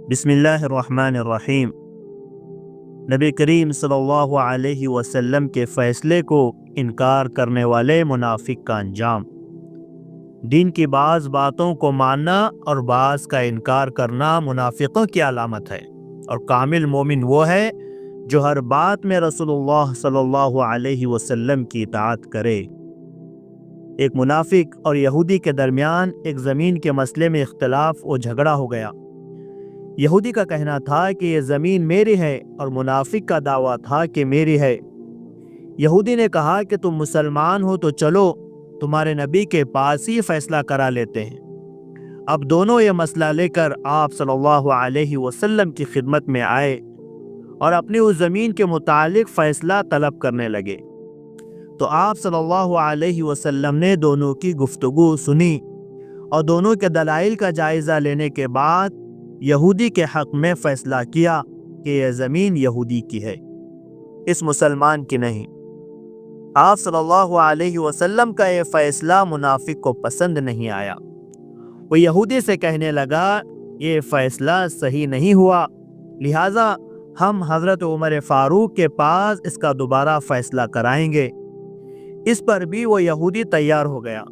بسم اللہ الرحمن الرحیم۔ نبی کریم صلی اللہ علیہ وسلم کے فیصلے کو انکار کرنے والے منافق کا انجام۔ دین کی بعض باتوں کو ماننا اور بعض کا انکار کرنا منافقوں کی علامت ہے، اور کامل مومن وہ ہے جو ہر بات میں رسول اللہ صلی اللہ علیہ وسلم کی اطاعت کرے۔ ایک منافق اور یہودی کے درمیان ایک زمین کے مسئلے میں اختلاف و جھگڑا ہو گیا۔ یہودی کا کہنا تھا کہ یہ زمین میری ہے، اور منافق کا دعویٰ تھا کہ میری ہے۔ یہودی نے کہا کہ تم مسلمان ہو تو چلو تمہارے نبی کے پاس ہی فیصلہ کرا لیتے ہیں۔ اب دونوں یہ مسئلہ لے کر آپ صلی اللہ علیہ وسلم کی خدمت میں آئے اور اپنی اس زمین کے متعلق فیصلہ طلب کرنے لگے۔ تو آپ صلی اللہ علیہ وسلم نے دونوں کی گفتگو سنی اور دونوں کے دلائل کا جائزہ لینے کے بعد یہودی کے حق میں فیصلہ کیا کہ یہ زمین یہودی کی ہے، اس مسلمان کی نہیں۔ آپ صلی اللہ علیہ وسلم کا یہ فیصلہ منافق کو پسند نہیں آیا۔ وہ یہودی سے کہنے لگا یہ فیصلہ صحیح نہیں ہوا، لہٰذا ہم حضرت عمر فاروق کے پاس اس کا دوبارہ فیصلہ کرائیں گے۔ اس پر بھی وہ یہودی تیار ہو گیا۔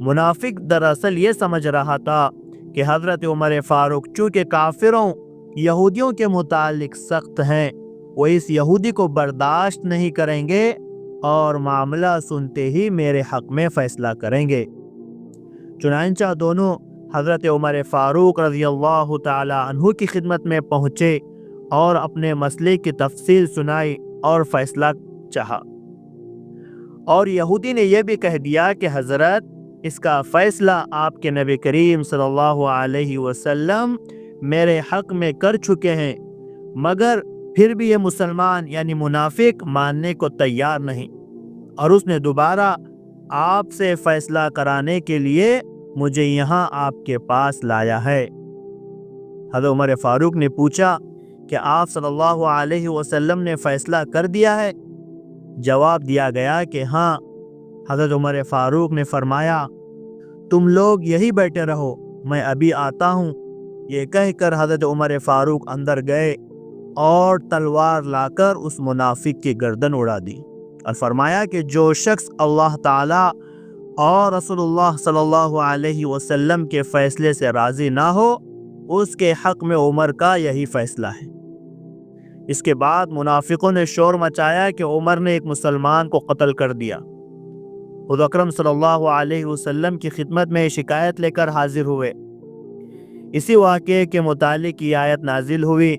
منافق دراصل یہ سمجھ رہا تھا کہ حضرت عمر فاروق چونکہ کافروں یہودیوں کے متعلق سخت ہیں، وہ اس یہودی کو برداشت نہیں کریں گے اور معاملہ سنتے ہی میرے حق میں فیصلہ کریں گے۔ چنانچہ دونوں حضرت عمر فاروق رضی اللہ تعالی عنہ کی خدمت میں پہنچے اور اپنے مسئلے کی تفصیل سنائی اور فیصلہ چاہا، اور یہودی نے یہ بھی کہہ دیا کہ حضرت اس کا فیصلہ آپ کے نبی کریم صلی اللہ علیہ وسلم میرے حق میں کر چکے ہیں، مگر پھر بھی یہ مسلمان یعنی منافق ماننے کو تیار نہیں، اور اس نے دوبارہ آپ سے فیصلہ کرانے کے لیے مجھے یہاں آپ کے پاس لایا ہے۔ حضرت عمر فاروق نے پوچھا کہ آپ صلی اللہ علیہ وسلم نے فیصلہ کر دیا ہے؟ جواب دیا گیا کہ ہاں۔ حضرت عمر فاروق نے فرمایا تم لوگ یہی بیٹھے رہو، میں ابھی آتا ہوں۔ یہ کہہ کر حضرت عمر فاروق اندر گئے اور تلوار لا کر اس منافق کی گردن اڑا دی، اور فرمایا کہ جو شخص اللہ تعالی اور رسول اللہ صلی اللہ علیہ وسلم کے فیصلے سے راضی نہ ہو، اس کے حق میں عمر کا یہی فیصلہ ہے۔ اس کے بعد منافقوں نے شور مچایا کہ عمر نے ایک مسلمان کو قتل کر دیا۔ حضور اکرم صلی اللہ علیہ وسلم کی خدمت میں شکایت لے کر حاضر ہوئے۔ اسی واقعے کے متعلق یہ آیت نازل ہوئی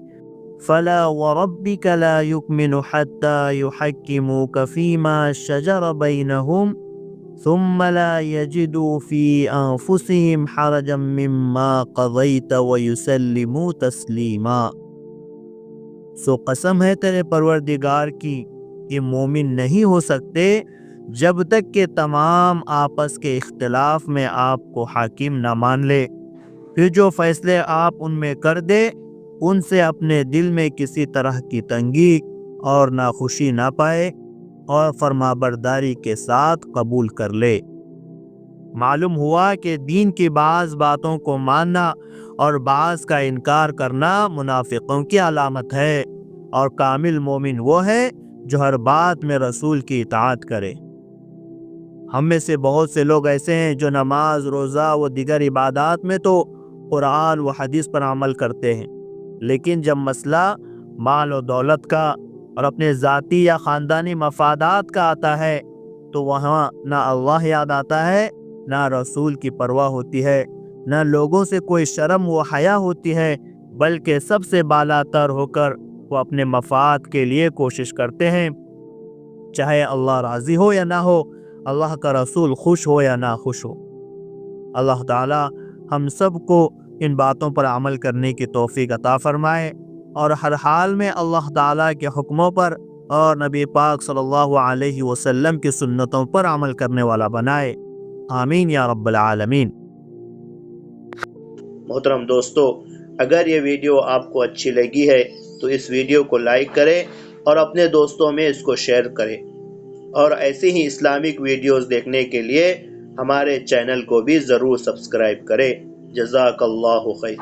فَلَا وَرَبِّكَ لَا يُؤْمِنُ حَتَّى يُحَكِّمُوكَ فِي مَا شَجَرَ بَيْنَهُمْ ثُمَّ لَا يَجِدُوا فِي أَنفُسِهِمْ حَرَجًا مِّمَّا قَضَيْتَ وَيُسَلِّمُوا تَسْلِيمًا۔ سو قسم ہے تیرے پروردگار کی، یہ مومن نہیں ہو سکتے جب تک کہ تمام آپس کے اختلاف میں آپ کو حاکم نہ مان لے، پھر جو فیصلے آپ ان میں کر دے ان سے اپنے دل میں کسی طرح کی تنگی اور ناخوشی نہ پائے، اور فرمانبرداری کے ساتھ قبول کر لے۔ معلوم ہوا کہ دین کی بعض باتوں کو ماننا اور بعض کا انکار کرنا منافقوں کی علامت ہے، اور کامل مومن وہ ہے جو ہر بات میں رسول کی اطاعت کرے۔ ہم میں سے بہت سے لوگ ایسے ہیں جو نماز، روزہ و دیگر عبادات میں تو قرآن و حدیث پر عمل کرتے ہیں، لیکن جب مسئلہ مال و دولت کا اور اپنے ذاتی یا خاندانی مفادات کا آتا ہے تو وہاں نہ اللہ یاد آتا ہے، نہ رسول کی پرواہ ہوتی ہے، نہ لوگوں سے کوئی شرم و حیا ہوتی ہے، بلکہ سب سے بالا تر ہو کر وہ اپنے مفاد کے لیے کوشش کرتے ہیں، چاہے اللہ راضی ہو یا نہ ہو، اللہ کا رسول خوش ہو یا نہ خوش ہو۔ اللہ تعالی ہم سب کو ان باتوں پر عمل کرنے کی توفیق عطا فرمائے، اور ہر حال میں اللہ تعالی کے حکموں پر اور نبی پاک صلی اللہ علیہ وسلم کی سنتوں پر عمل کرنے والا بنائے۔ آمین یا رب العالمین۔ محترم دوستو، اگر یہ ویڈیو آپ کو اچھی لگی ہے تو اس ویڈیو کو لائک کریں اور اپنے دوستوں میں اس کو شیئر کریں، اور ایسی ہی اسلامک ویڈیوز دیکھنے کے لیے ہمارے چینل کو بھی ضرور سبسکرائب کریں۔ جزاک اللہ خیر۔